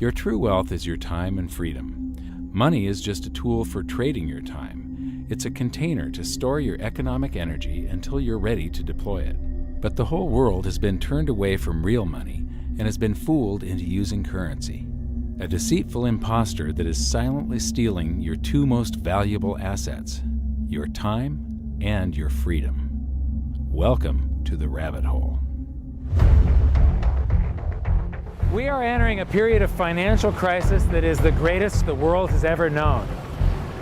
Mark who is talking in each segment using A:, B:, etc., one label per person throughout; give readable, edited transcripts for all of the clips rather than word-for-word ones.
A: Your true wealth is your time and freedom. Money is just a tool for trading your time. It's a container to store your economic energy until you're ready to deploy it. But the whole world has been turned away from real money and has been fooled into using currency. A deceitful impostor that is silently stealing your two most valuable assets, your time and your freedom. Welcome to the rabbit hole.
B: We are entering a period of financial crisis that is the greatest the world has ever known.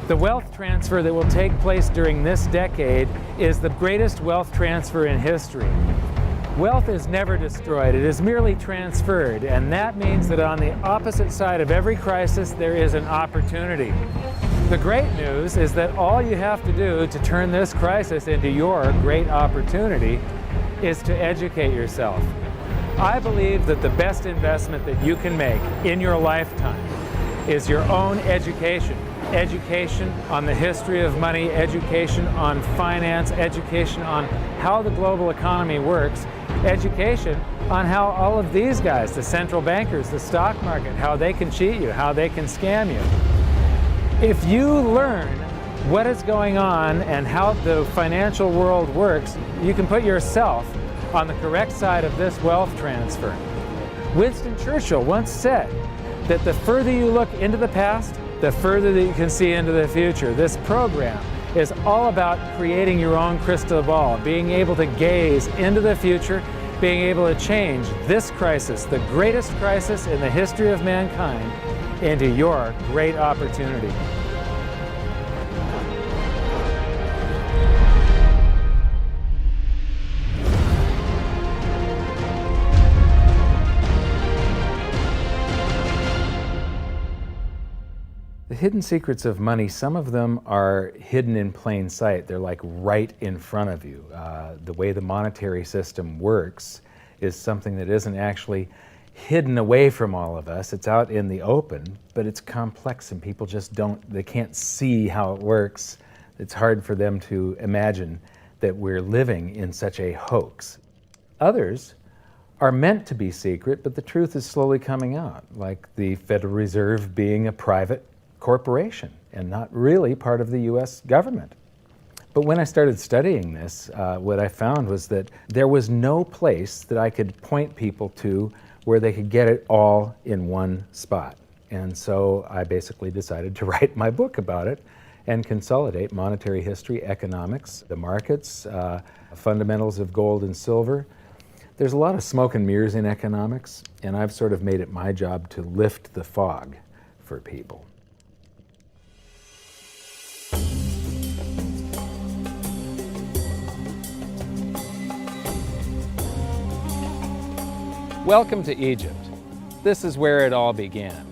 B: The wealth transfer that will take place during this decade is the greatest wealth transfer in history. Wealth is never destroyed, it is merely transferred, and that means that on the opposite side of every crisis there is an opportunity. The great news is that all you have to do to turn this crisis into your great opportunity is to educate yourself. I believe that the best investment that you can make in your lifetime is your own education. Education on the history of money, education on finance, education on how the global economy works, education on how all of these guys, the central bankers, the stock market, how they can cheat you, how they can scam you. If you learn what is going on and how the financial world works, you can put yourself on the correct side of this wealth transfer. Winston Churchill once said that the further you look into the past, the further that you can see into the future. This program is all about creating your own crystal ball, being able to gaze into the future, being able to change this crisis, the greatest crisis in the history of mankind, into your great opportunity. The hidden secrets of money, some of them are hidden in plain sight. They're like right in front of you. The way the monetary system works is something that isn't actually hidden away from all of us. It's out in the open, but it's complex and people just they can't see how it works. It's hard for them to imagine that we're living in such a hoax. Others are meant to be secret, but the truth is slowly coming out, like the Federal Reserve being a private corporation and not really part of the U.S. government. But when I started studying this, what I found was that there was no place that I could point people to where they could get it all in one spot. And so I basically decided to write my book about it and consolidate monetary history, economics, the markets, fundamentals of gold and silver. There's a lot of smoke and mirrors in economics, and I've sort of made it my job to lift the fog for people. Welcome to Egypt. This is where it all began.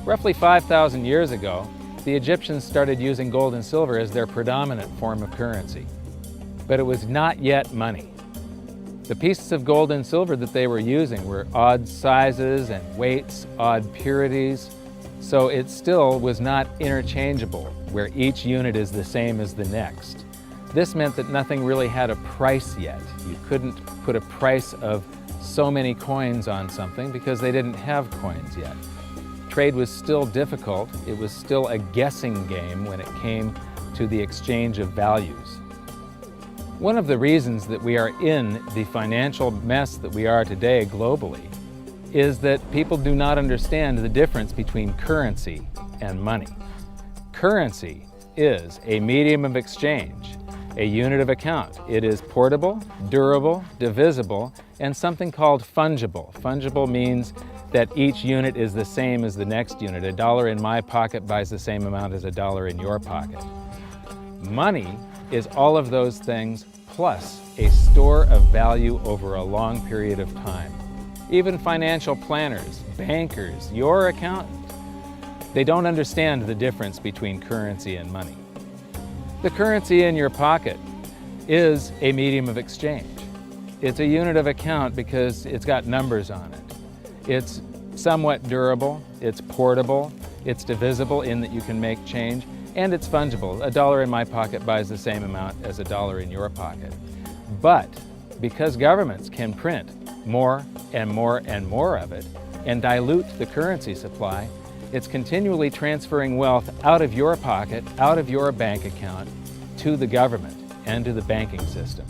B: Roughly 5,000 years ago, the Egyptians started using gold and silver as their predominant form of currency. But it was not yet money. The pieces of gold and silver that they were using were odd sizes and weights, odd purities, so it still was not interchangeable, where each unit is the same as the next. This meant that nothing really had a price yet. You couldn't put a price of so many coins on something because they didn't have coins yet. Trade was still difficult. It was still a guessing game when it came to the exchange of values. One of the reasons that we are in the financial mess that we are today globally is that people do not understand the difference between currency and money. Currency is a medium of exchange, a unit of account. It is portable, durable, divisible, and something called fungible. Fungible means that each unit is the same as the next unit. A dollar in my pocket buys the same amount as a dollar in your pocket. Money is all of those things plus a store of value over a long period of time. Even financial planners, bankers, your accountant, they don't understand the difference between currency and money. The currency in your pocket is a medium of exchange. It's a unit of account because it's got numbers on it. It's somewhat durable, it's portable, it's divisible in that you can make change, and it's fungible. A dollar in my pocket buys the same amount as a dollar in your pocket. But because governments can print more and more and more of it, and dilute the currency supply, it's continually transferring wealth out of your pocket, out of your bank account, to the government and to the banking system.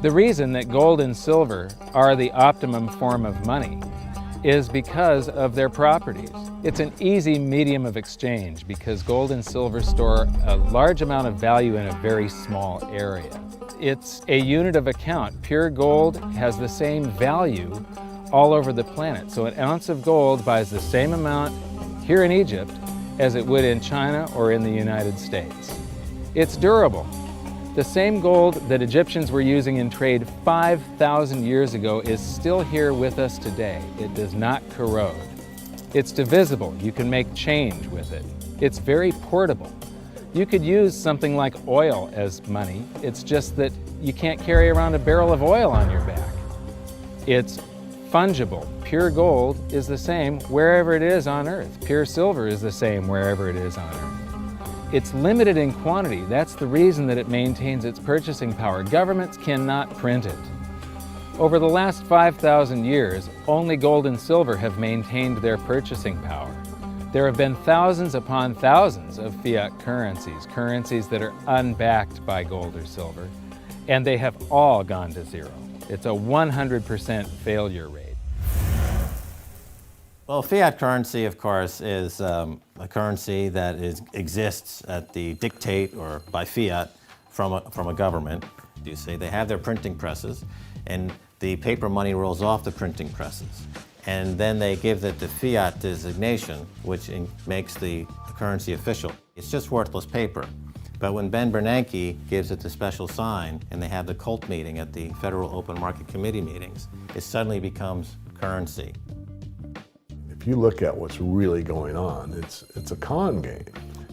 B: The reason that gold and silver are the optimum form of money is because of their properties. It's an easy medium of exchange because gold and silver store a large amount of value in a very small area. It's a unit of account. Pure gold has the same value all over the planet. So an ounce of gold buys the same amount here in Egypt as it would in China or in the United States. It's durable. The same gold that Egyptians were using in trade 5,000 years ago is still here with us today. It does not corrode. It's divisible. You can make change with it. It's very portable. You could use something like oil as money. It's just that you can't carry around a barrel of oil on your back. It's fungible. Pure gold is the same wherever it is on Earth. Pure silver is the same wherever it is on Earth. It's limited in quantity. That's the reason that it maintains its purchasing power. Governments cannot print it. Over the last 5,000 years, only gold and silver have maintained their purchasing power. There have been thousands upon thousands of fiat currencies, currencies that are unbacked by gold or silver, and they have all gone to zero. It's a 100% failure rate.
C: Well, fiat currency, of course, is a currency that exists at the dictate or by fiat from a government. You see, they have their printing presses, and the paper money rolls off the printing presses. And then they give it the fiat designation, which makes the currency official. It's just worthless paper. But when Ben Bernanke gives it the special sign, and they have the cult meeting at the Federal Open Market Committee meetings, it suddenly becomes currency.
D: If you look at what's really going on, it's a con game.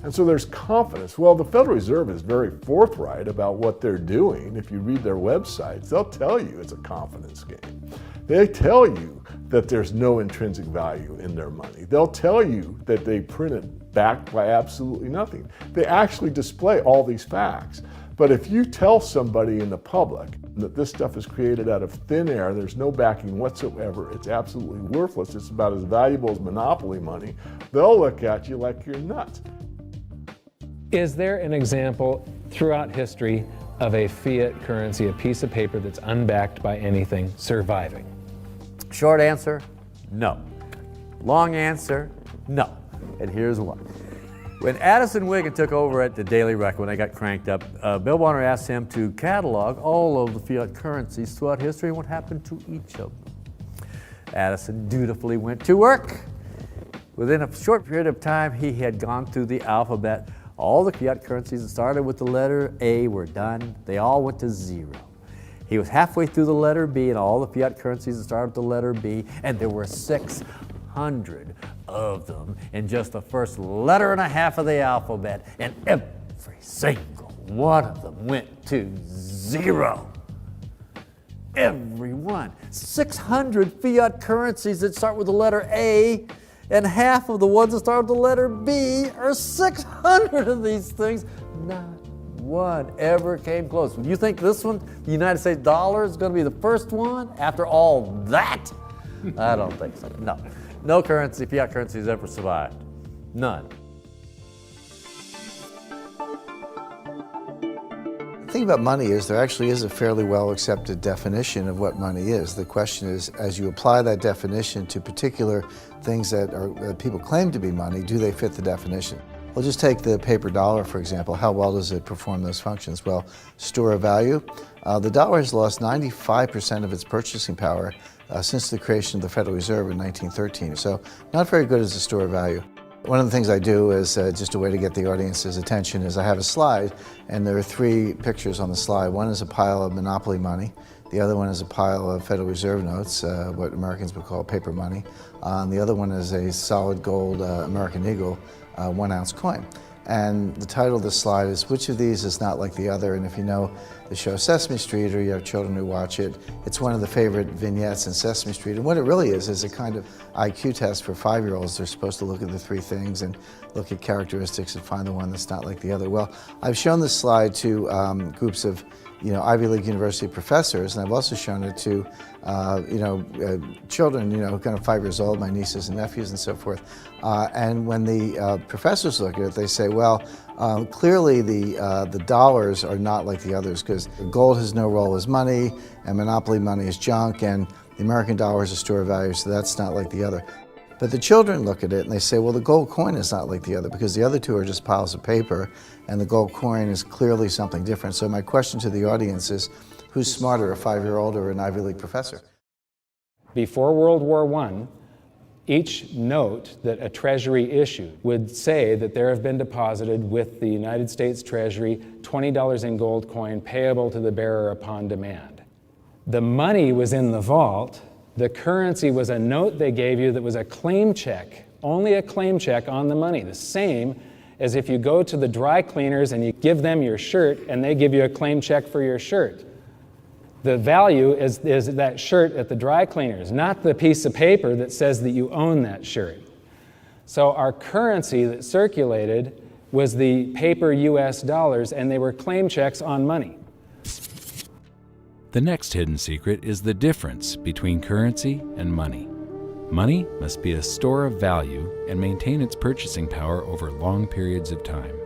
D: And so there's confidence. Well, the Federal Reserve is very forthright about what they're doing. If you read their websites, they'll tell you it's a confidence game. They tell you that there's no intrinsic value in their money. They'll tell you that they print it backed by absolutely nothing. They actually display all these facts. But if you tell somebody in the public that this stuff is created out of thin air, there's no backing whatsoever, it's absolutely worthless, it's about as valuable as monopoly money, they'll look at you like you're nuts.
B: Is there an example throughout history of a fiat currency, a piece of paper that's unbacked by anything, surviving?
E: Short answer, no. Long answer, no. And here's why. When Addison Wiggin took over at the Daily Record, when they got cranked up, Bill Warner asked him to catalog all of the fiat currencies throughout history and what happened to each of them. Addison dutifully went to work. Within a short period of time, he had gone through the alphabet. All the fiat currencies that started with the letter A were done. They all went to zero. He was halfway through the letter B, and all the fiat currencies that started with the letter B, and there were 600 of them in just the first letter and a half of the alphabet, and every single one of them went to zero. Every one. 600 fiat currencies that start with the letter A, and half of the ones that start with the letter B are 600 of these things. Not one ever came close. You think this one, the United States dollar, is going to be the first one after all that? I don't think so. No. No currency, fiat currency has ever survived. None.
F: The thing about money is there actually is a fairly well accepted definition of what money is. The question is, as you apply that definition to particular things that people claim to be money, do they fit the definition? We'll just take the paper dollar, for example. How well does it perform those functions? Well, store of value. The dollar has lost 95% of its purchasing power since the creation of the Federal Reserve in 1913. So not very good as a store of value. One of the things I do is just a way to get the audience's attention is I have a slide, and there are 3 pictures on the slide. One is a pile of monopoly money. The other one is a pile of Federal Reserve notes, what Americans would call paper money. The other one is a solid gold American Eagle 1-ounce coin. And the title of the slide is, which of these is not like the other? And if you know the show Sesame Street, or you have children who watch it, it's one of the favorite vignettes in Sesame Street. And what it really is a kind of IQ test for 5-year-olds. They're supposed to look at the 3 things and look at characteristics and find the one that's not like the other. Well, I've shown this slide to groups of Ivy League University professors, and I've also shown it to, children, kind of 5 years old, my nieces and nephews and so forth. And when the professors look at it, they say, well, clearly the dollars are not like the others because gold has no role as money, and monopoly money is junk, and the American dollar is a store of value, so that's not like the other. But the children look at it and they say, well, the gold coin is not like the other because the other two are just piles of paper and the gold coin is clearly something different. So my question to the audience is, who's smarter, a 5-year-old or an Ivy League professor?
B: Before World War I, each note that a treasury issued would say that there have been deposited with the United States Treasury $20 in gold coin payable to the bearer upon demand. The money was in the vault. The currency was a note they gave you that was a claim check, only a claim check on the money, the same as if you go to the dry cleaners and you give them your shirt and they give you a claim check for your shirt. The value is that shirt at the dry cleaners, not the piece of paper that says that you own that shirt. So our currency that circulated was the paper US dollars, and they were claim checks on money.
A: The next hidden secret is the difference between currency and money. Money must be a store of value and maintain its purchasing power over long periods of time.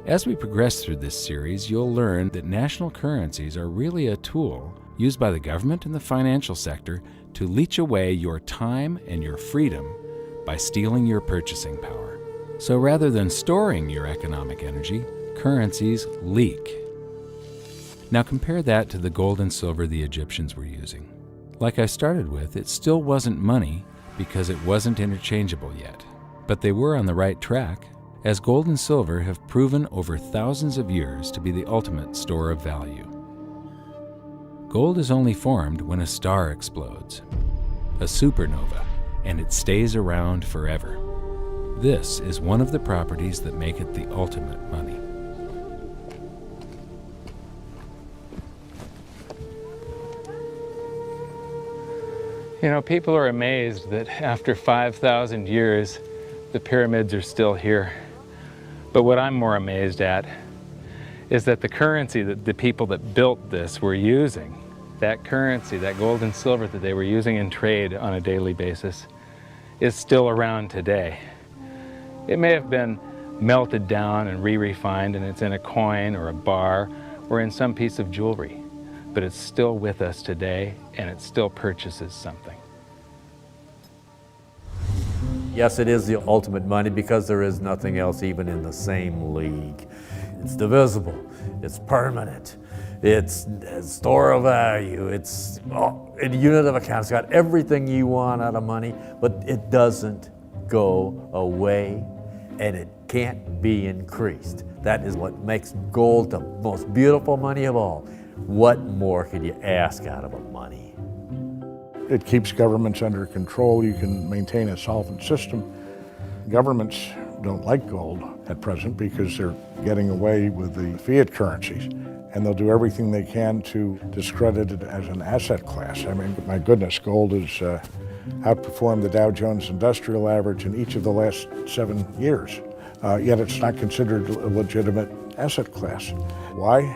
A: As we progress through this series, you'll learn that national currencies are really a tool used by the government and the financial sector to leech away your time and your freedom by stealing your purchasing power. So rather than storing your economic energy, currencies leak. Now compare that to the gold and silver the Egyptians were using. Like I started with, it still wasn't money because it wasn't interchangeable yet. But they were on the right track, as gold and silver have proven over thousands of years to be the ultimate store of value. Gold is only formed when a star explodes, a supernova, and it stays around forever. This is one of the properties that make it the ultimate money.
B: People are amazed that after 5,000 years, the pyramids are still here. But what I'm more amazed at is that the currency that the people that built this were using, that currency, that gold and silver that they were using in trade on a daily basis, is still around today. It may have been melted down and re-refined, and it's in a coin or a bar or in some piece of jewelry, but it's still with us today, and it still purchases something.
E: Yes, it is the ultimate money because there is nothing else even in the same league. It's divisible, it's permanent, it's a store of value, it's a unit of account. It's got everything you want out of money, but it doesn't go away and it can't be increased. That is what makes gold the most beautiful money of all. What more could you ask out of a money?
G: It keeps governments under control. You can maintain a solvent system. Governments don't like gold at present because they're getting away with the fiat currencies, and they'll do everything they can to discredit it as an asset class. I mean, my goodness, gold has outperformed the Dow Jones Industrial Average in each of the last 7 years, yet it's not considered a legitimate asset class. Why?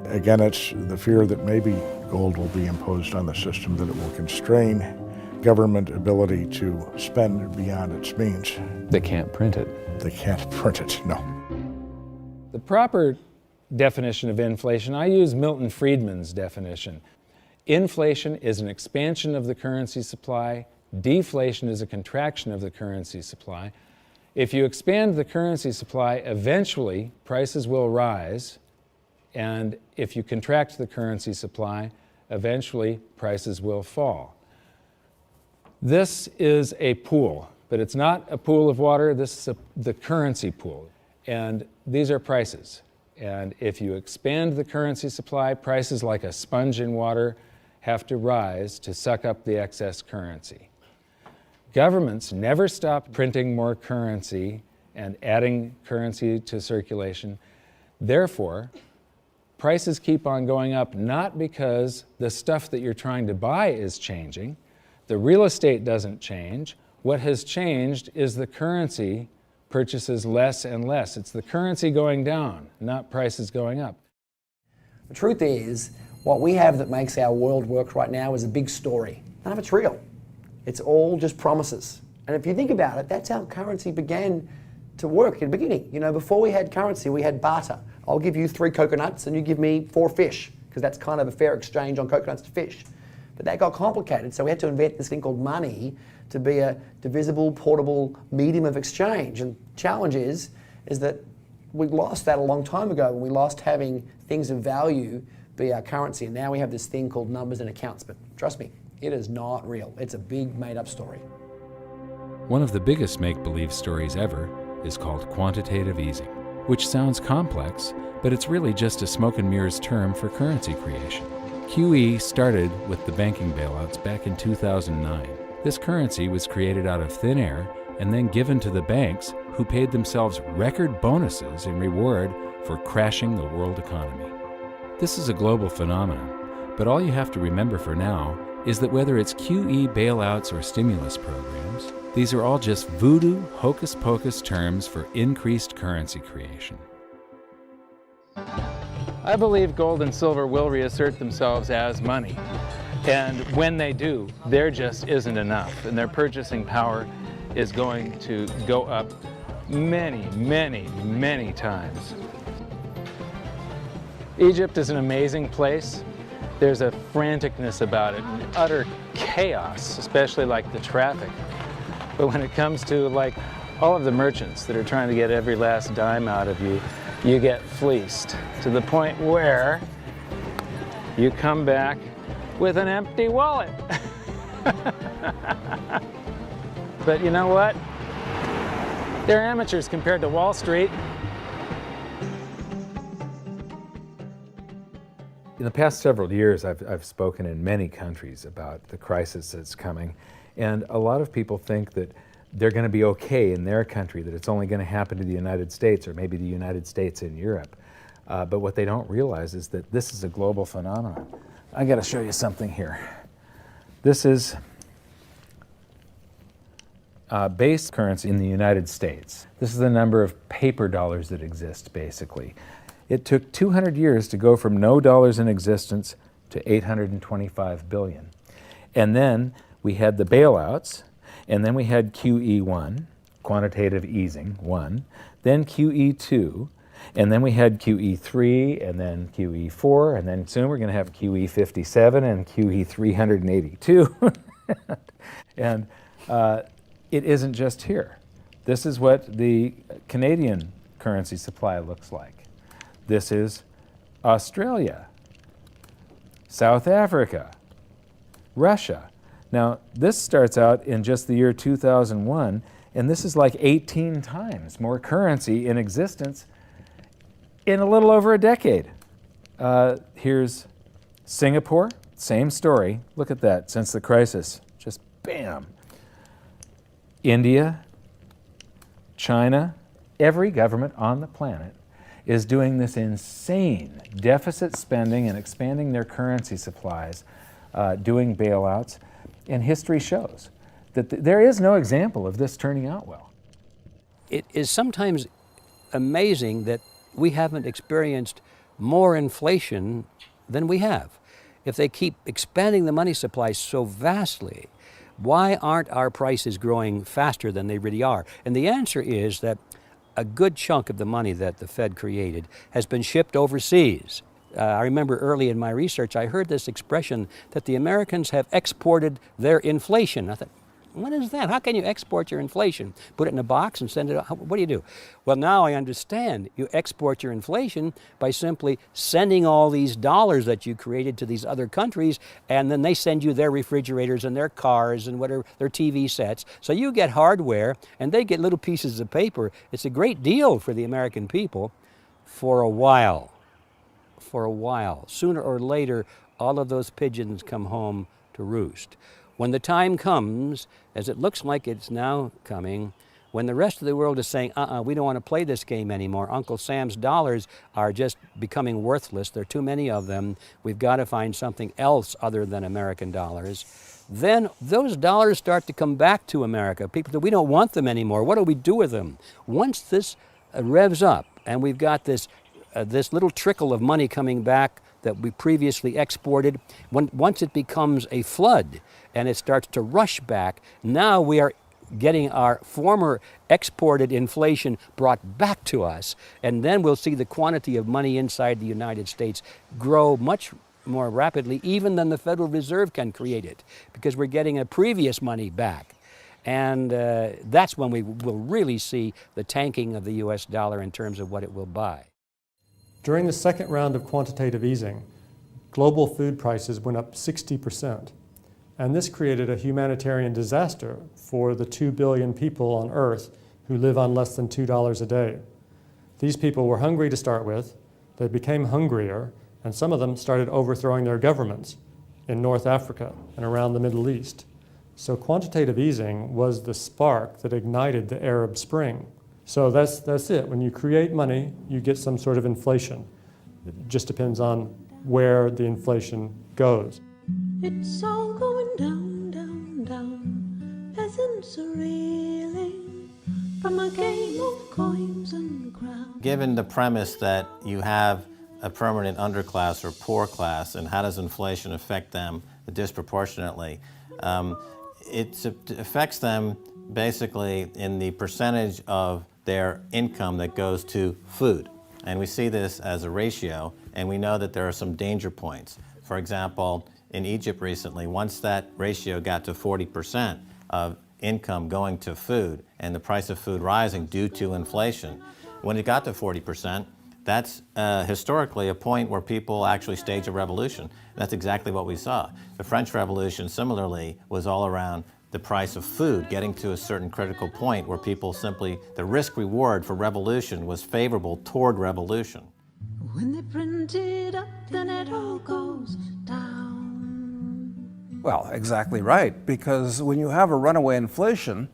G: Again, it's the fear that maybe gold will be imposed on the system, that it will constrain government ability to spend beyond its means.
B: They can't print it.
G: They can't print it, no.
B: The proper definition of inflation, I use Milton Friedman's definition. Inflation is an expansion of the currency supply. Deflation is a contraction of the currency supply. If you expand the currency supply, eventually prices will rise. And if you contract the currency supply, eventually prices will fall. This is a pool, but it's not a pool of water. This is the currency pool. And these are prices. And if you expand the currency supply, prices like a sponge in water have to rise to suck up the excess currency. Governments never stop printing more currency and adding currency to circulation. Therefore, prices keep on going up, not because the stuff that you're trying to buy is changing. The real estate doesn't change. What has changed is the currency purchases less and less. It's the currency going down, not prices going up.
H: The truth is, what we have that makes our world work right now is a big story. None of it's real. It's all just promises. And if you think about it, that's how currency began to work in the beginning. You know, before we had currency, we had barter. I'll give you 3 coconuts and you give me 4 fish, because that's kind of a fair exchange on coconuts to fish. But that got complicated, so we had to invent this thing called money to be a divisible, portable medium of exchange. And the challenge is that we lost that a long time ago when we lost having things of value be our currency. And now we have this thing called numbers and accounts. But trust me, it is not real. It's a big made-up story.
A: One of the biggest make-believe stories ever is called quantitative easing, which sounds complex, but it's really just a smoke and mirrors term for currency creation. QE started with the banking bailouts back in 2009. This currency was created out of thin air and then given to the banks, who paid themselves record bonuses in reward for crashing the world economy. This is a global phenomenon, but all you have to remember for now is that whether it's QE bailouts or stimulus programs, these are all just voodoo, hocus-pocus terms for increased currency creation.
B: I believe gold and silver will reassert themselves as money. And when they do, there just isn't enough. And their purchasing power is going to go up many, many, many times. Egypt is an amazing place. There's a franticness about it, and utter chaos, especially like the traffic. But when it comes to like all of the merchants that are trying to get every last dime out of you, you get fleeced to the point where you come back with an empty wallet. But you know what? They're amateurs compared to Wall Street.
A: In the past several years, I've spoken in many countries about the crisis that's coming, and a lot of people think that they're going to be okay in their country, that it's only going to happen to the United States or maybe the United States in Europe. But what they don't realize is that this is a global phenomenon. I got to show you something here. This is base currency in the United States. This is the number of paper dollars that exist, basically. It took 200 years to go from no dollars in existence to 825 billion. And then we had the bailouts, and then we had QE1, quantitative easing 1, then QE2, and then we had QE3, and then QE4, and then soon we're going to have QE57 and QE382. And it isn't just here. This is what the Canadian currency supply looks like. This is Australia, South Africa, Russia. Now, this starts out in just the year 2001, and this is like 18 times more currency in existence in a little over a decade. Here's Singapore, same story. Look at that, since the crisis, just bam. India, China, every government on the planet is doing this insane deficit spending and expanding their currency supplies, doing bailouts. And history shows that there is no example of this turning out well.
I: It is sometimes amazing that we haven't experienced more inflation than we have. If they keep expanding the money supply so vastly, why aren't our prices growing faster than they really are? And the answer is that a good chunk of the money that the Fed created has been shipped overseas. I remember early in my research, I heard this expression that the Americans have exported their inflation. I thought, what is that? How can you export your inflation? Put it in a box and send it out? What do you do? Well, now I understand. You export your inflation by simply sending all these dollars that you created to these other countries, and then they send you their refrigerators and their cars and whatever, their TV sets. So you get hardware, and they get little pieces of paper. It's a great deal for the American people for a while. For a while. Sooner or later, all of those pigeons come home to roost. When the time comes, as it looks like it's now coming, when the rest of the world is saying, we don't want to play this game anymore, Uncle Sam's dollars are just becoming worthless, there are too many of them, we've got to find something else other than American dollars, then those dollars start to come back to America. People say, we don't want them anymore, what do we do with them? Once this revs up and we've got this little trickle of money coming back that we previously exported, once it becomes a flood and it starts to rush back, now we are getting our former exported inflation brought back to us, and then we'll see the quantity of money inside the United States grow much more rapidly even than the Federal Reserve can create it, because we're getting a previous money back. And that's when we will really see the tanking of the US dollar in terms of what it will buy.
J: During the second round of quantitative easing, global food prices went up 60%. And this created a humanitarian disaster for the 2 billion people on Earth who live on less than $2 a day. These people were hungry to start with, they became hungrier, and some of them started overthrowing their governments in North Africa and around the Middle East. So quantitative easing was the spark that ignited the Arab Spring. So that's it. When you create money, you get some sort of inflation. It just depends on where the inflation goes.
K: It's all going down, down, down. Peasants are reeling from a game of coins and crowns.
C: Given the premise that you have a permanent underclass or poor class, and how does inflation affect them disproportionately? It affects them basically in the percentage of their income that goes to food. And we see this as a ratio, and we know that there are some danger points. For example, in Egypt recently, once that ratio got to 40% of income going to food and the price of food rising due to inflation, when it got to 40%, that's historically a point where people actually stage a revolution. That's exactly what we saw. The French Revolution, similarly, was all around the price of food getting to a certain critical point where people simply, the risk-reward for revolution was favorable toward revolution.
K: When they print it up, then it all goes down.
L: Well, exactly right, because when you have a runaway inflation,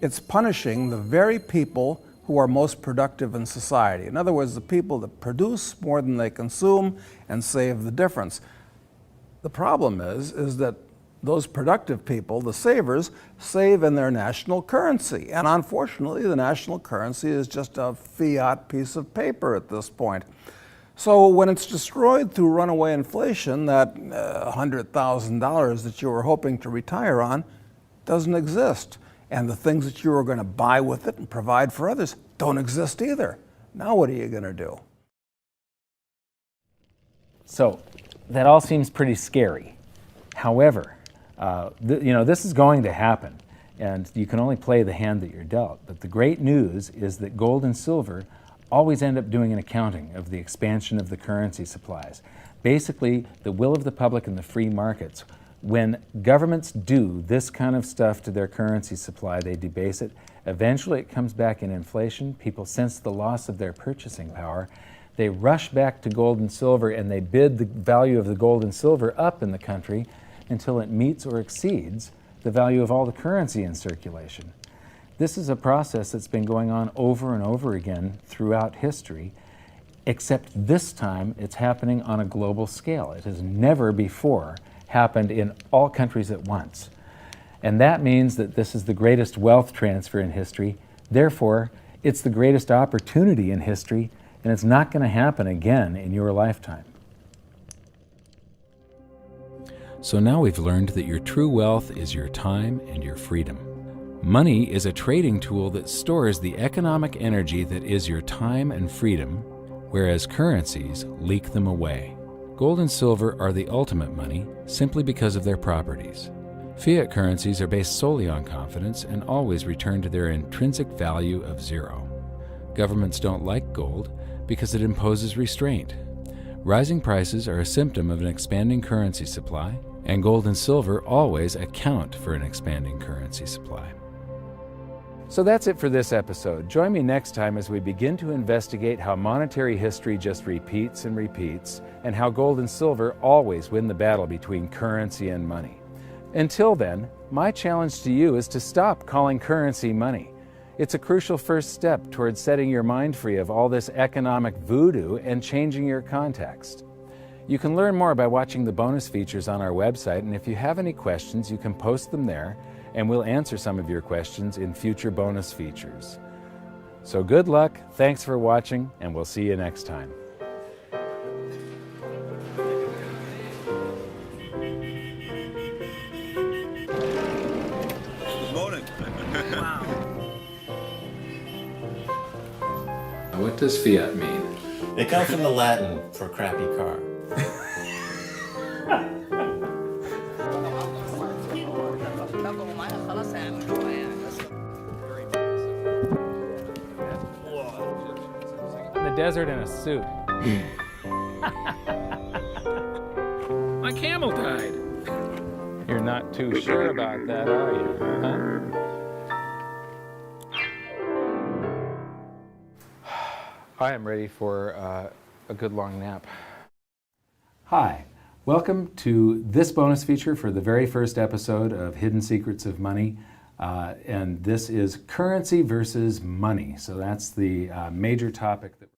L: it's punishing the very people who are most productive in society. In other words, the people that produce more than they consume and save the difference. The problem is that those productive people, the savers, save in their national currency. And unfortunately, the national currency is just a fiat piece of paper at this point. So when it's destroyed through runaway inflation, that $100,000 that you were hoping to retire on doesn't exist. And the things that you were going to buy with it and provide for others don't exist either. Now what are you going to do?
B: So that all seems pretty scary. However, this is going to happen, and you can only play the hand that you're dealt. But the great news is that gold and silver always end up doing an accounting of the expansion of the currency supplies. Basically, the will of the public and the free markets. When governments do this kind of stuff to their currency supply, they debase it. Eventually it comes back in inflation. People sense the loss of their purchasing power. They rush back to gold and silver, and they bid the value of the gold and silver up in the country until it meets or exceeds the value of all the currency in circulation. This is a process that's been going on over and over again throughout history, except this time it's happening on a global scale. It has never before happened in all countries at once. And that means that this is the greatest wealth transfer in history. Therefore, it's the greatest opportunity in history, and it's not going to happen again in your lifetime.
A: So now we've learned that your true wealth is your time and your freedom. Money is a trading tool that stores the economic energy that is your time and freedom, whereas currencies leak them away. Gold and silver are the ultimate money simply because of their properties. Fiat currencies are based solely on confidence and always return to their intrinsic value of zero. Governments don't like gold because it imposes restraint. Rising prices are a symptom of an expanding currency supply, and gold and silver always account for an expanding currency supply.
B: So that's it for this episode. Join me next time as we begin to investigate how monetary history just repeats and repeats, and how gold and silver always win the battle between currency and money. Until then, my challenge to you is to stop calling currency money. It's a crucial first step towards setting your mind free of all this economic voodoo and changing your context. You can learn more by watching the bonus features on our website, and if you have any questions, you can post them there, and we'll answer some of your questions in future bonus features. So good luck, thanks for watching, and we'll see you next time.
A: What does fiat mean?
C: It comes from the Latin for crappy car.
B: In the desert in a suit.
A: My camel died.
B: You're not too sure about that, are you? Huh? I am ready for a good long nap. Hi, welcome to this bonus feature for the very first episode of Hidden Secrets of Money. And this is currency versus money. So that's the major topic that